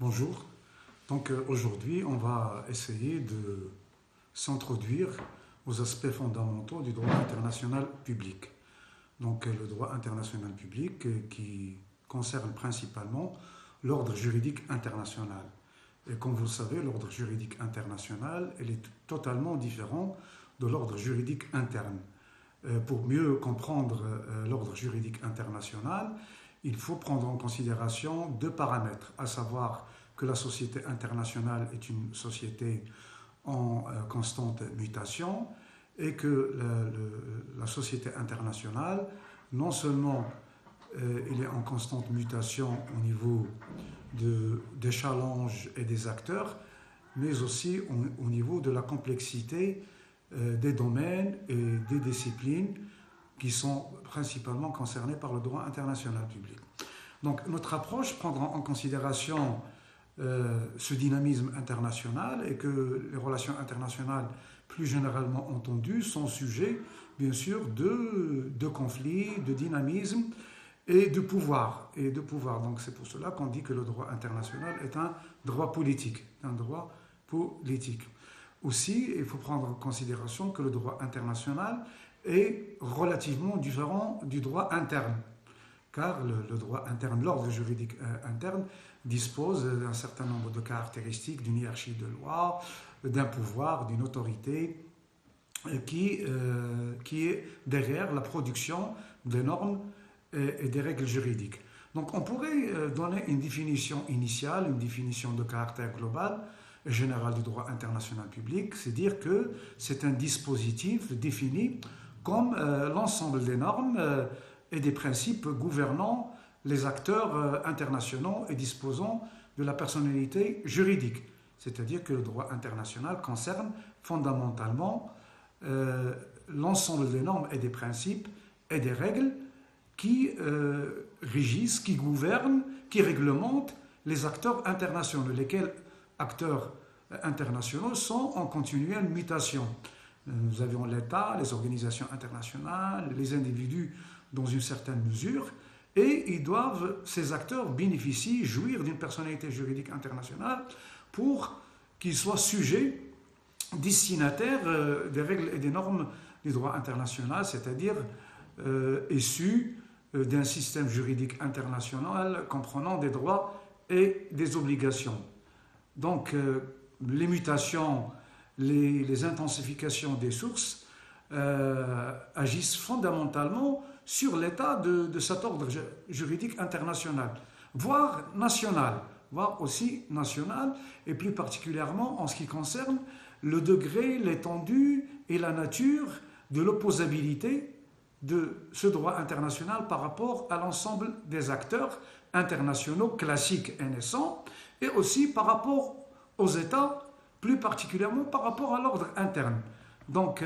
Bonjour. Aujourd'hui, on va essayer de s'introduire aux aspects fondamentaux du droit international public. Le droit international public qui concerne principalement l'ordre juridique international. Et comme vous le savez, l'ordre juridique international, il est totalement différent de l'ordre juridique interne. Pour mieux comprendre l'ordre juridique international, il faut prendre en considération deux paramètres, à savoir que la société internationale est une société en constante mutation et que la société internationale, non seulement il est en constante mutation au niveau des challenges et des acteurs, mais aussi au niveau de la complexité des domaines et des disciplines qui sont principalement concernés par le droit international public. Donc notre approche prendra en considération ce dynamisme international et que les relations internationales plus généralement entendues sont sujets bien sûr de conflits, de dynamisme et de pouvoir. Donc c'est pour cela qu'on dit que le droit international est un droit politique. Aussi, il faut prendre en considération que le droit international est relativement différent du droit interne, car le droit interne, l'ordre juridique interne, dispose d'un certain nombre de caractéristiques, d'une hiérarchie de loi, d'un pouvoir, d'une autorité qui est derrière la production des normes et des règles juridiques. Donc on pourrait donner une définition initiale, une définition de caractère global, général du droit international public, c'est dire que c'est un dispositif défini comme l'ensemble des normes et des principes gouvernant les acteurs internationaux et disposant de la personnalité juridique. C'est-à-dire que le droit international concerne fondamentalement l'ensemble des normes et des principes et des règles qui régissent, qui gouvernent, qui réglementent les acteurs internationaux, lesquels acteurs internationaux sont en continuelle mutation. Nous avons l'État, les organisations internationales, les individus dans une certaine mesure, et ces acteurs bénéficient, jouir d'une personnalité juridique internationale pour qu'ils soient sujets, destinataires des règles et des normes du droit international, c'est-à-dire issus d'un système juridique international comprenant des droits et des obligations. Donc, les mutations, les intensifications des sources agissent fondamentalement sur l'état de cet ordre juridique international, voire national, voire aussi national, et plus particulièrement en ce qui concerne le degré, l'étendue et la nature de l'opposabilité de ce droit international par rapport à l'ensemble des acteurs internationaux classiques et naissants, et aussi par rapport aux États, plus particulièrement par rapport à l'ordre interne. Donc,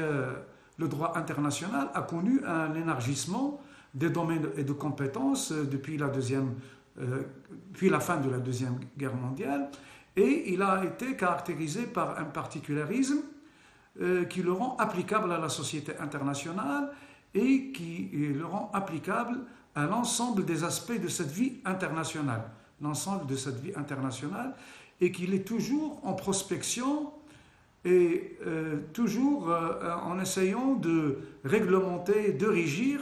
le droit international a connu un élargissement des domaines et de compétences depuis la fin de la Deuxième Guerre mondiale, et il a été caractérisé par un particularisme qui le rend applicable à la société internationale et qui le rend applicable à l'ensemble des aspects de cette vie internationale. Et qu'il est toujours en prospection et toujours en essayant de réglementer, de régir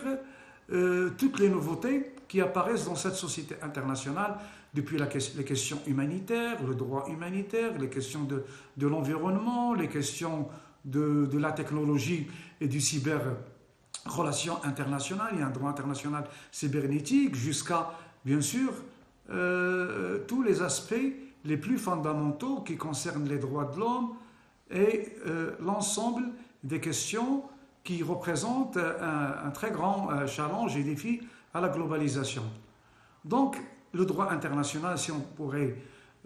toutes les nouveautés qui apparaissent dans cette société internationale, depuis les questions humanitaires, le droit humanitaire, les questions de l'environnement, les questions de la technologie et du cyber relations internationales, il y a un droit international cybernétique, jusqu'à, bien sûr, tous les aspects les plus fondamentaux qui concernent les droits de l'homme et l'ensemble des questions qui représentent un très grand challenge et défi à la globalisation. Donc, le droit international, si on pourrait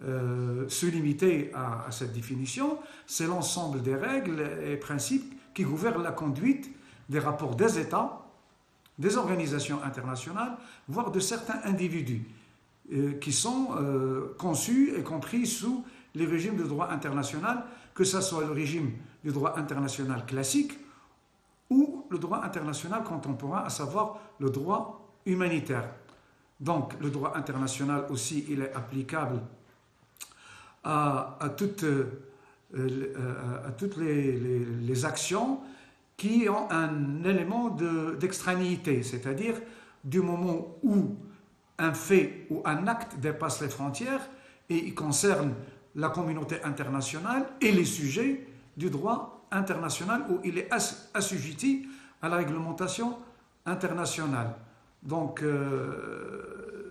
se limiter à cette définition, c'est l'ensemble des règles et principes qui gouvernent la conduite des rapports des États, des organisations internationales, voire de certains individus qui sont conçus et compris sous les régimes de droit international, que ce soit le régime du droit international classique ou le droit international contemporain, à savoir le droit humanitaire. Donc, le droit international aussi, il est applicable toutes les actions qui ont un élément d'extranéité, c'est-à-dire du moment où un fait ou un acte dépasse les frontières et il concerne la communauté internationale et les sujets du droit international, où il est assujetti à la réglementation internationale. Donc, le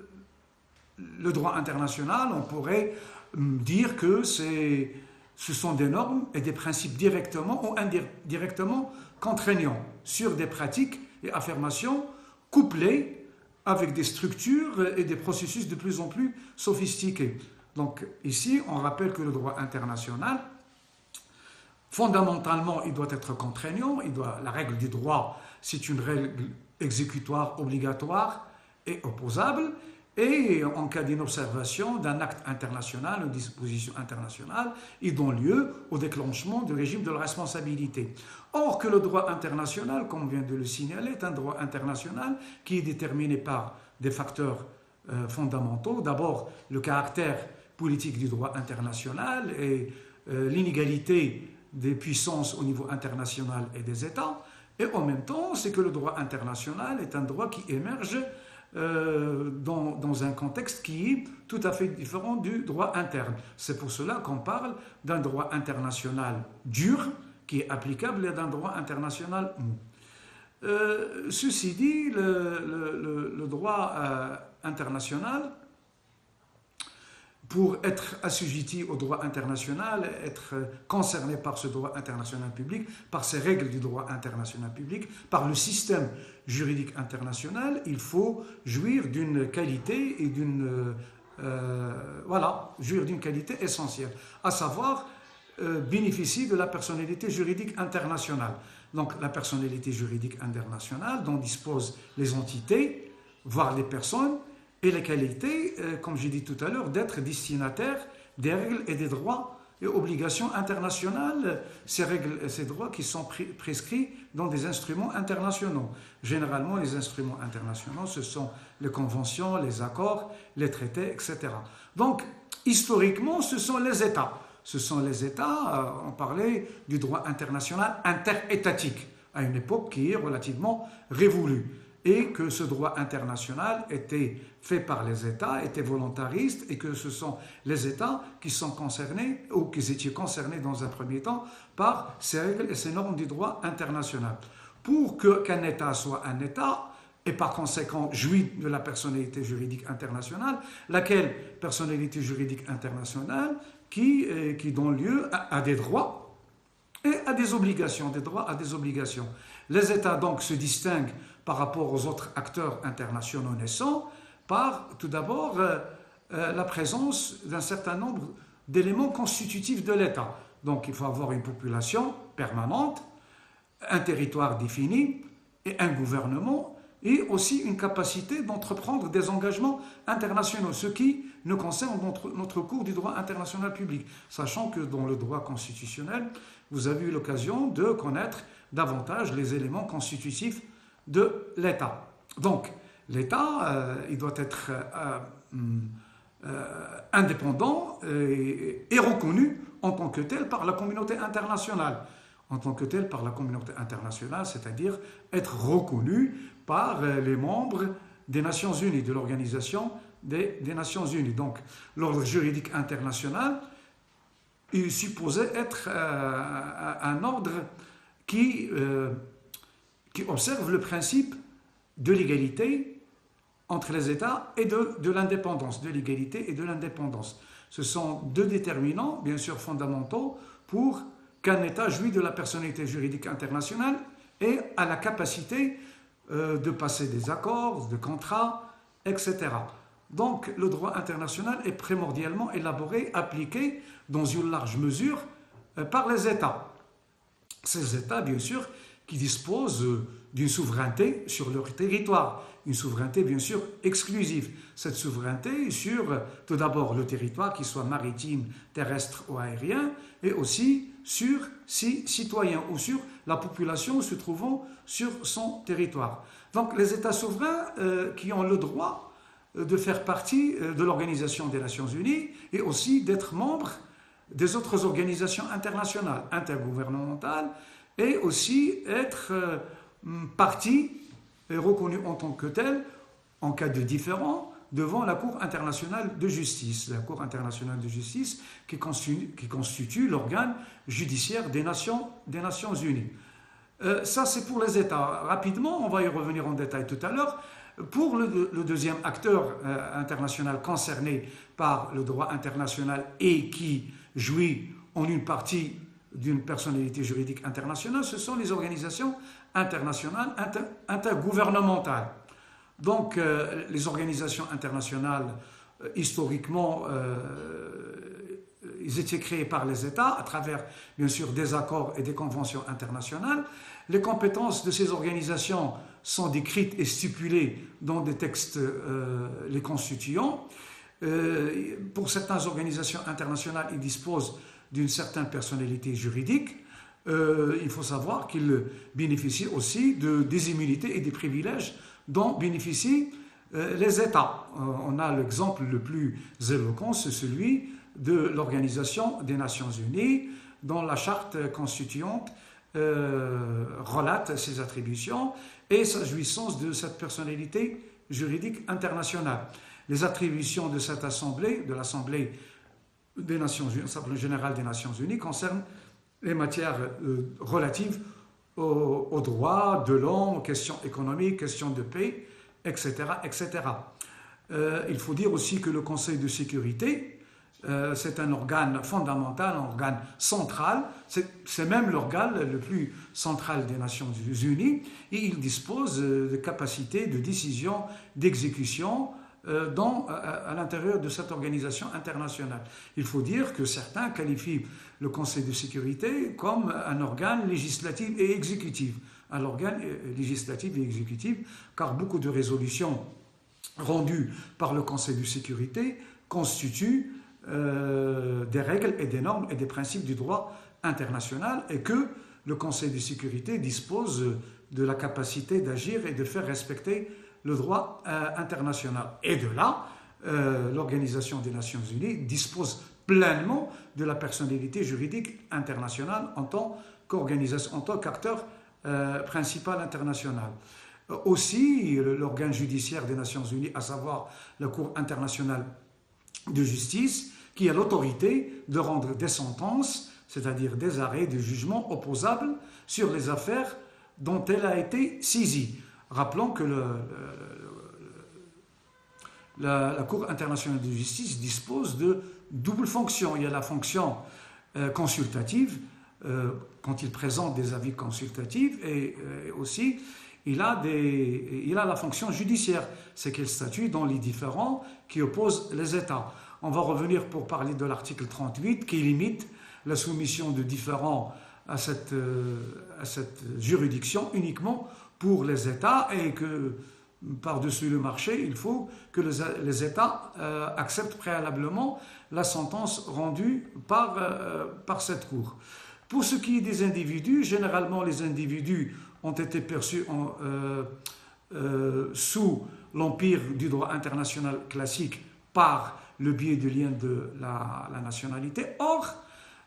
droit international, on pourrait dire que ce sont des normes et des principes directement ou indirectement contraignants sur des pratiques et affirmations couplées avec des structures et des processus de plus en plus sophistiqués. Donc ici, on rappelle que le droit international, fondamentalement, il doit être contraignant. La règle du droit, c'est une règle exécutoire obligatoire et opposable. Et en cas d'inobservation d'un acte international, une disposition internationale, il donne lieu au déclenchement du régime de la responsabilité. Or que le droit international, comme on vient de le signaler, est un droit international qui est déterminé par des facteurs fondamentaux. D'abord, le caractère politique du droit international et l'inégalité des puissances au niveau international et des États. Et en même temps, c'est que le droit international est un droit qui émerge dans un contexte qui est tout à fait différent du droit interne. C'est pour cela qu'on parle d'un droit international dur qui est applicable et d'un droit international mou. Ceci dit, le droit international, pour être assujetti au droit international, être concerné par ce droit international public, par ces règles du droit international public, par le système juridique international, il faut jouir d'une qualité et jouir d'une qualité essentielle, à savoir bénéficier de la personnalité juridique internationale. Donc la personnalité juridique internationale dont disposent les entités, voire les personnes, et la qualité, comme j'ai dit tout à l'heure, d'être destinataire des règles et des droits et obligations internationales, ces règles et ces droits qui sont prescrits dans des instruments internationaux. Généralement, les instruments internationaux, ce sont les conventions, les accords, les traités, etc. Donc, historiquement, ce sont les États. Ce sont les États, on parlait du droit international interétatique, à une époque qui est relativement révolue. Et que ce droit international était fait par les États, était volontariste, et que ce sont les États qui sont concernés, ou qui étaient concernés dans un premier temps, par ces règles et ces normes du droit international. Pour qu'un État soit un État, et par conséquent jouit de la personnalité juridique internationale, laquelle personnalité juridique internationale qui donne lieu à des droits et à des obligations, des droits à des obligations. Les États donc se distinguent par rapport aux autres acteurs internationaux naissants par tout d'abord la présence d'un certain nombre d'éléments constitutifs de l'État. Donc il faut avoir une population permanente, un territoire défini et un gouvernement, et aussi une capacité d'entreprendre des engagements internationaux, ce qui ne concerne notre cours du droit international public, sachant que dans le droit constitutionnel, vous avez eu l'occasion de connaître davantage les éléments constitutifs de l'État. Donc, l'État, il doit être indépendant et reconnu en tant que tel par la communauté internationale. En tant que tel par la communauté internationale, c'est-à-dire être reconnu par les membres des Nations Unies, de l'Organisation des Nations Unies. Donc, l'ordre juridique international est supposé être un ordre qui observe le principe de l'égalité entre les États et de l'indépendance, de l'égalité et de l'indépendance. Ce sont deux déterminants, bien sûr fondamentaux, pour qu'un État jouit de la personnalité juridique internationale et a la capacité de passer des accords, de contrats, etc. Donc, le droit international est primordialement élaboré, appliqué dans une large mesure par les États. Ces États, bien sûr, qui disposent d'une souveraineté sur leur territoire, une souveraineté bien sûr exclusive. Cette souveraineté sur tout d'abord le territoire, qu'il soit maritime, terrestre ou aérien, et aussi sur ses citoyens ou sur la population se trouvant sur son territoire. Donc les États souverains qui ont le droit de faire partie de l'Organisation des Nations Unies et aussi d'être membre des autres organisations internationales, intergouvernementales, et aussi être partie et reconnue en tant que telle, en cas de différend, devant la Cour internationale de justice. La Cour internationale de justice qui constitue l'organe judiciaire des Nations Unies. Ça, c'est pour les États. Rapidement, on va y revenir en détail tout à l'heure. Pour le deuxième acteur international concerné par le droit international et qui jouit en une partie d'une personnalité juridique internationale, ce sont les organisations internationales intergouvernementales. Donc, les organisations internationales, historiquement, ils étaient créés par les États à travers, bien sûr, des accords et des conventions internationales. Les compétences de ces organisations sont décrites et stipulées dans des textes les constituant. Pour certaines organisations internationales, ils disposent d'une certaine personnalité juridique. Il faut savoir qu'ils bénéficient aussi des immunités et des privilèges dont bénéficient les États. On a l'exemple le plus éloquent, c'est celui de l'Organisation des Nations Unies, dont la charte constituante relate ses attributions et sa jouissance de cette personnalité juridique internationale. Les attributions de cette assemblée, de l'Assemblée des Nations Unies, l'Assemblée générale des Nations Unies, concernent les matières relatives aux droits de l'homme, aux questions économiques, questions de paix, etc. etc. Il faut dire aussi que le Conseil de sécurité, c'est un organe fondamental, un organe central, c'est même l'organe le plus central des Nations Unies, et il dispose de capacités de décision, d'exécution à l'intérieur de cette organisation internationale. Il faut dire que certains qualifient le Conseil de sécurité comme un organe législatif et exécutif. Un organe législatif et exécutif, car beaucoup de résolutions rendues par le Conseil de sécurité constituent des règles et des normes et des principes du droit international et que le Conseil de sécurité dispose de la capacité d'agir et de faire respecter le droit international. Et de là, l'Organisation des Nations Unies dispose pleinement de la personnalité juridique internationale en tant qu'organisation, en tant qu'acteur principal international. Aussi, l'organe judiciaire des Nations Unies, à savoir la Cour internationale de justice, qui a l'autorité de rendre des sentences, c'est-à-dire des arrêts, des jugements opposables sur les affaires dont elle a été saisie. Rappelons que la Cour internationale de justice dispose de double fonction. Il y a la fonction consultative, quand il présente des avis consultatifs, et aussi il a la fonction judiciaire, c'est qu'il statue dans les différends qui opposent les États. On va revenir pour parler de l'article 38 qui limite la soumission de différends à cette juridiction uniquement pour les États et que par-dessus le marché, il faut que les États acceptent préalablement la sentence rendue par cette Cour. Pour ce qui est des individus, généralement les individus ont été perçus sous l'empire du droit international classique par le biais du lien de la nationalité. Or,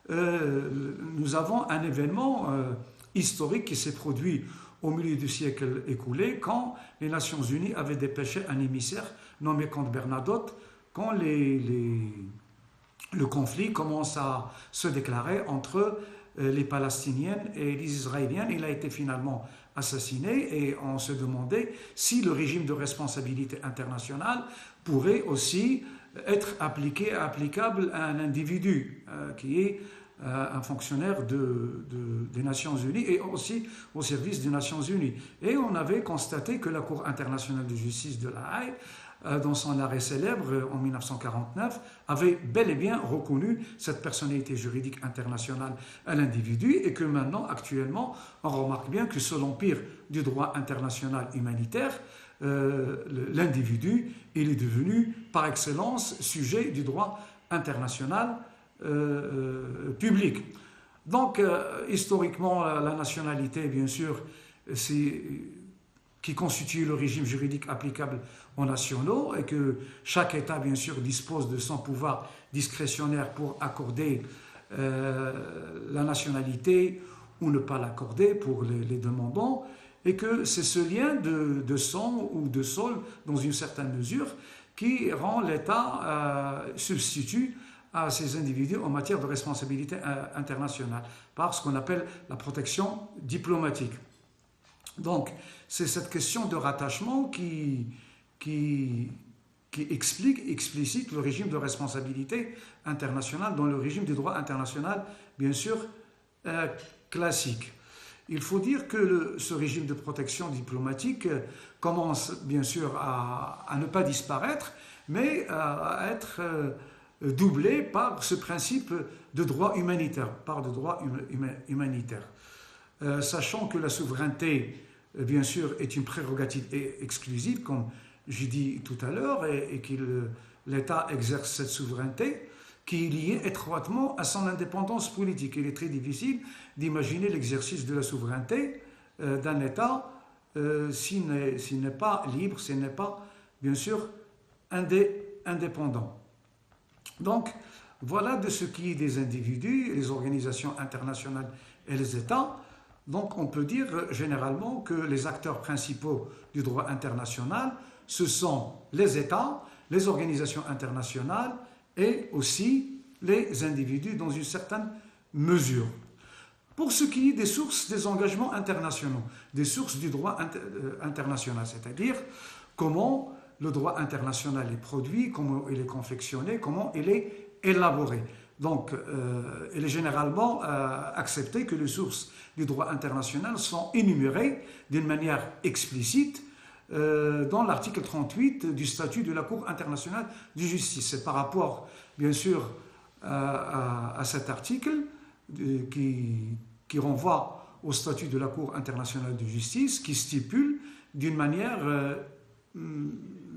nous avons un événement historique qui s'est produit au milieu du siècle écoulé, quand les Nations Unies avaient dépêché un émissaire nommé Comte Bernadotte, quand le conflit commence à se déclarer entre les Palestiniennes et les Israéliennes. Il a été finalement assassiné et on se demandait si le régime de responsabilité internationale pourrait aussi être applicable à un individu qui est un fonctionnaire des Nations Unies et aussi au service des Nations Unies. Et on avait constaté que la Cour internationale de justice de La Haye, dans son arrêt célèbre en 1949, avait bel et bien reconnu cette personnalité juridique internationale à l'individu et que maintenant, actuellement, on remarque bien que sous l'empire du droit international humanitaire, l'individu, il est devenu par excellence sujet du droit international public. Donc, historiquement, la nationalité, bien sûr, c'est qui constituent le régime juridique applicable aux nationaux et que chaque État, bien sûr, dispose de son pouvoir discrétionnaire pour accorder la nationalité ou ne pas l'accorder pour les demandants, et que c'est ce lien de sang ou de sol, dans une certaine mesure, qui rend l'État substitut à ces individus en matière de responsabilité internationale, par ce qu'on appelle la protection diplomatique. Donc, c'est cette question de rattachement qui explicite le régime de responsabilité internationale dans le régime du droit international, bien sûr, classique. Il faut dire que ce régime de protection diplomatique commence bien sûr à ne pas disparaître, mais à être doublé par ce principe de droit humanitaire, sachant que la souveraineté, bien sûr, est une prérogative exclusive, comme j'ai dit tout à l'heure, et que l'État exerce cette souveraineté, qui est liée étroitement à son indépendance politique. Il est très difficile d'imaginer l'exercice de la souveraineté d'un État s'il n'est pas libre, s'il n'est pas, bien sûr, indépendant. Donc, voilà de ce qui est des individus, les organisations internationales et les États. Donc, on peut dire généralement que les acteurs principaux du droit international, ce sont les États, les organisations internationales et aussi les individus dans une certaine mesure. Pour ce qui est des sources des engagements internationaux, des sources du droit international, c'est-à-dire comment le droit international est produit, comment il est confectionné, comment il est élaboré. Donc, il est généralement accepté que les sources du droit international sont énumérées d'une manière explicite dans l'article 38 du statut de la Cour internationale de justice. C'est par rapport, bien sûr, à cet article qui renvoie au statut de la Cour internationale de justice, qui stipule d'une manière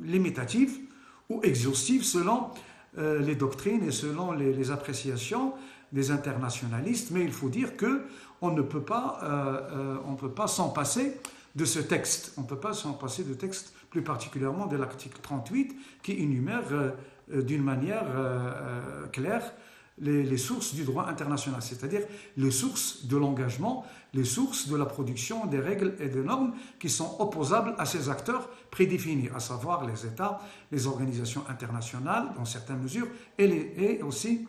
limitative ou exhaustive selon les doctrines et selon les appréciations des internationalistes. Mais il faut dire qu'on ne peut pas s'en passer de ce texte. On ne peut pas s'en passer de texte, plus particulièrement de l'article 38, qui énumère d'une manière claire les sources du droit international, c'est-à-dire les sources de l'engagement, les sources de la production des règles et des normes qui sont opposables à ces acteurs prédéfinis, à savoir les États, les organisations internationales, dans certaines mesures, et aussi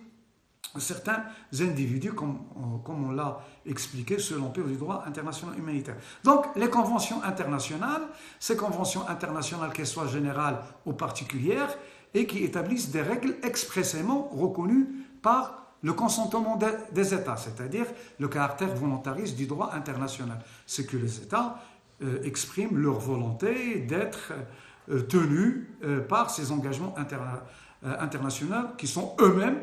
certains individus, comme on l'a expliqué, selon l'empire du droit international humanitaire. Donc, les conventions internationales, ces conventions internationales, qu'elles soient générales ou particulières, et qui établissent des règles expressément reconnues par le consentement des États, c'est-à-dire le caractère volontariste du droit international. C'est que les États expriment leur volonté d'être tenus par ces engagements internationaux qui sont eux-mêmes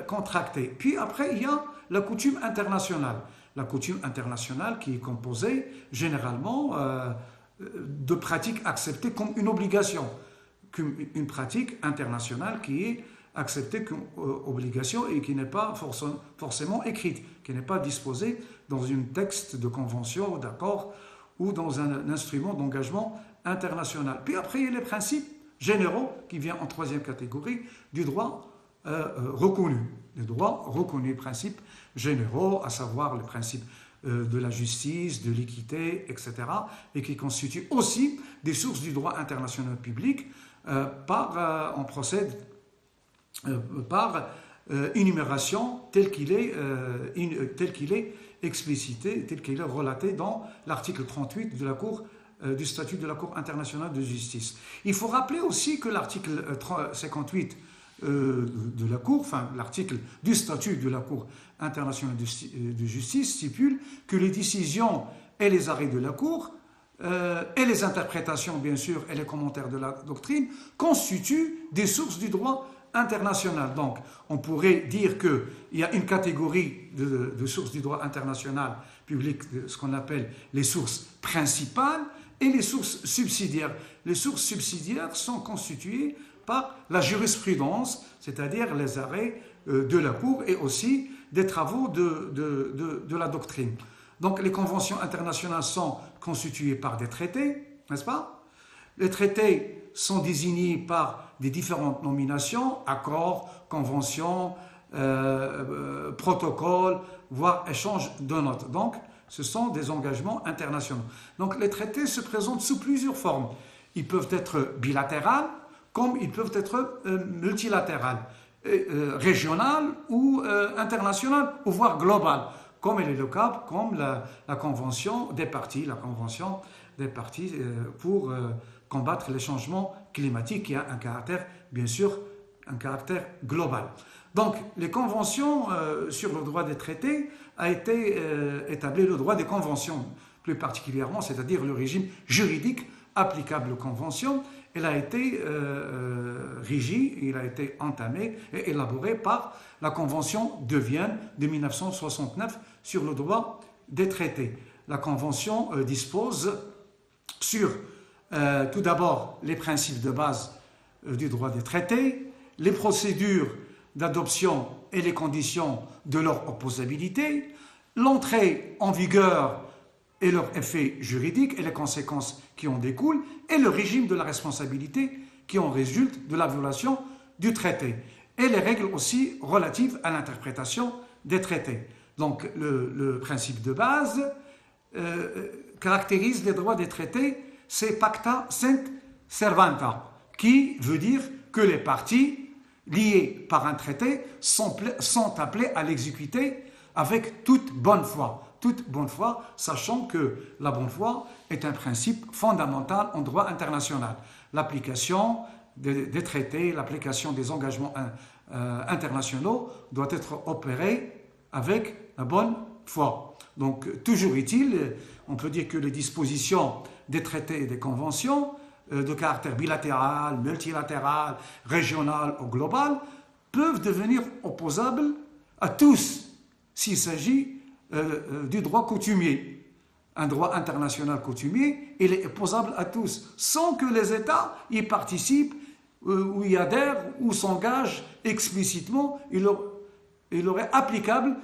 contractés. Puis après, il y a la coutume internationale. La coutume internationale qui est composée généralement de pratiques acceptées comme une obligation, une pratique internationale qui est acceptée comme obligation et qui n'est pas forcément écrite, qui n'est pas disposée dans un texte de convention ou d'accord ou dans un instrument d'engagement international. Puis après, il y a les principes généraux qui viennent en troisième catégorie du droit reconnu. Les droits reconnus, principes généraux, à savoir le principe de la justice, de l'équité, etc., et qui constituent aussi des sources du droit international public. On procède par énumération tel qu'il est explicité, tel qu'il est relaté dans l'article 38 du statut de la Cour internationale de justice. Il faut rappeler aussi que l'article 58 de la Cour, enfin l'article du statut de la Cour internationale de justice stipule que les décisions et les arrêts de la Cour et les interprétations, bien sûr, et les commentaires de la doctrine constituent des sources du droit international. Donc, on pourrait dire qu'il y a une catégorie de sources du droit international public, ce qu'on appelle les sources principales, et les sources subsidiaires. Les sources subsidiaires sont constituées par la jurisprudence, c'est-à-dire les arrêts de la Cour et aussi des travaux de la doctrine. Donc les conventions internationales sont constituées par des traités, n'est-ce pas? Les traités sont désignés par des différentes nominations, accords, conventions, protocoles, voire échanges de notes. Donc, ce sont des engagements internationaux. Donc, les traités se présentent sous plusieurs formes. Ils peuvent être bilatéraux, comme ils peuvent être multilatéraux, régional ou international, ou voire global, comme il est le cas, comme la convention des parties, pour combattre les changements climatiques qui a un caractère, bien sûr, un caractère global. Donc, les conventions sur le droit des traités a été établi le droit des conventions, plus particulièrement, c'est-à-dire le régime juridique applicable aux conventions. Il a été régi, il a été entamé et élaboré par la Convention de Vienne de 1969 sur le droit des traités. La Convention dispose sur tout d'abord les principes de base du droit des traités, les procédures d'adoption et les conditions de leur opposabilité, l'entrée en vigueur et leur effet juridique et les conséquences qui en découlent, et le régime de la responsabilité qui en résulte de la violation du traité, et les règles aussi relatives à l'interprétation des traités. Donc le principe de base caractérise les droits des traités, c'est pacta sunt servanda, qui veut dire que les parties liées par un traité sont appelées à l'exécuter avec toute bonne foi. Toute bonne foi, sachant que la bonne foi est un principe fondamental en droit international. L'application des traités, l'application des engagements internationaux doit être opérée avec la bonne foi. Donc, toujours est-il, on peut dire que les dispositions des traités et des conventions de caractère bilatéral, multilatéral, régional ou global peuvent devenir opposables à tous s'il s'agit du droit coutumier. Un droit international coutumier, il est opposable à tous, sans que les États y participent, ou y adhèrent, ou s'engagent explicitement. Il aurait applicable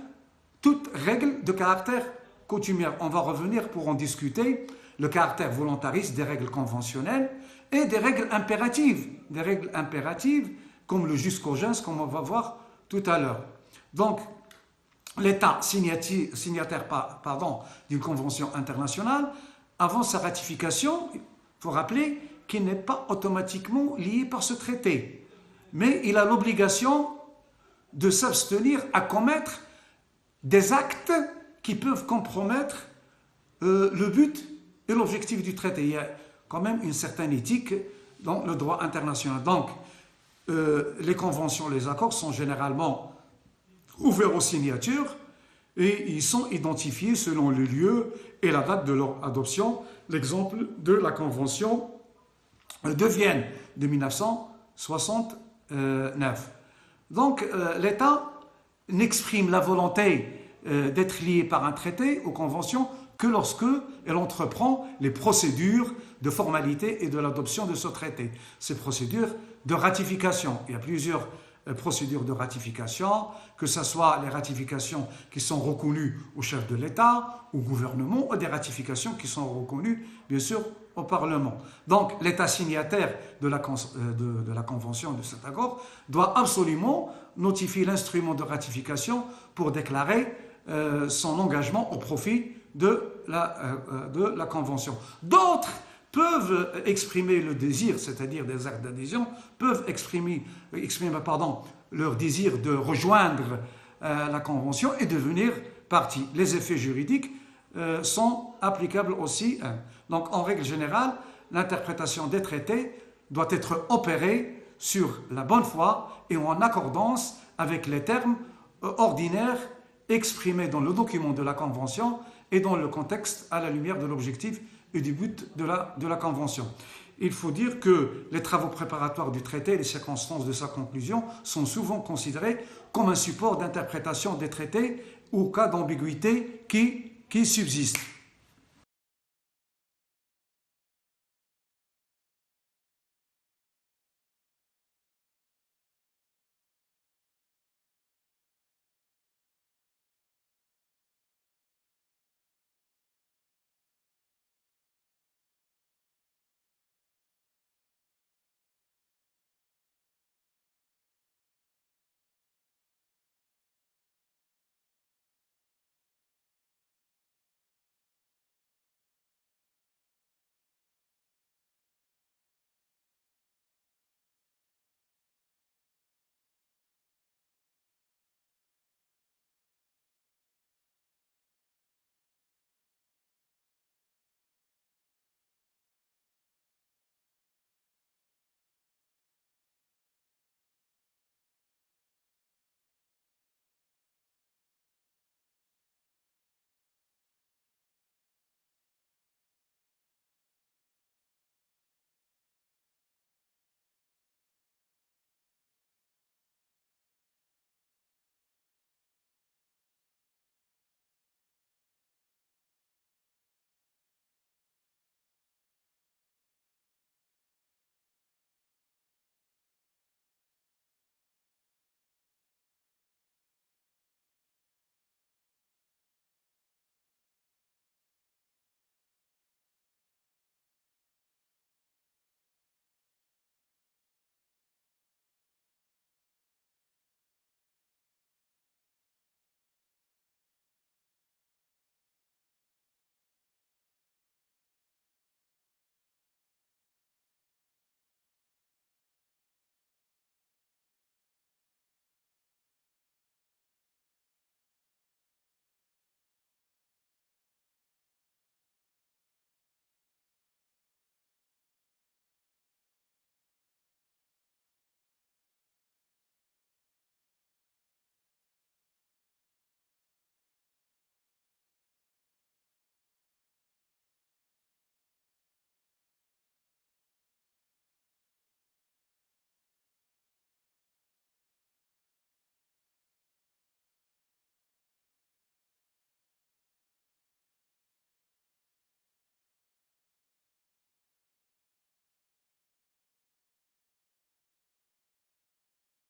toute règle de caractère coutumier. On va revenir pour en discuter le caractère volontariste des règles conventionnelles et des règles impératives. Des règles impératives comme le jus cogens, comme on va voir tout à l'heure. Donc, l'État signataire d'une convention internationale, avant sa ratification, il faut rappeler qu'il n'est pas automatiquement lié par ce traité, mais il a l'obligation de s'abstenir à commettre des actes qui peuvent compromettre le but et l'objectif du traité. Il y a quand même une certaine éthique dans le droit international. Donc, les conventions, les accords sont généralement ouverts aux signatures et ils sont identifiés selon le lieu et la date de leur adoption. L'exemple de la Convention de Vienne de 1969. Donc, l'État n'exprime la volonté d'être lié par un traité aux conventions que lorsque elle entreprend les procédures de formalité et de l'adoption de ce traité. Ces procédures de ratification, il y a plusieurs procédures de ratification, que ce soit les ratifications qui sont reconnues au chef de l'État, au gouvernement, ou des ratifications qui sont reconnues, bien sûr, au Parlement. Donc, l'État signataire de la Convention, de cet accord, doit absolument notifier l'instrument de ratification pour déclarer son engagement au profit de la Convention. D'autres peuvent exprimer le désir, c'est-à-dire des actes d'adhésion, peuvent exprimer leur désir de rejoindre la Convention et devenir partie. Les effets juridiques sont applicables aussi. Donc, en règle générale, l'interprétation des traités doit être opérée sur la bonne foi et en accordance avec les termes ordinaires exprimés dans le document de la Convention et dans le contexte à la lumière de l'objectif et du but de la Convention. Il faut dire que les travaux préparatoires du traité et les circonstances de sa conclusion sont souvent considérés comme un support d'interprétation des traités au cas d'ambiguïté qui subsiste.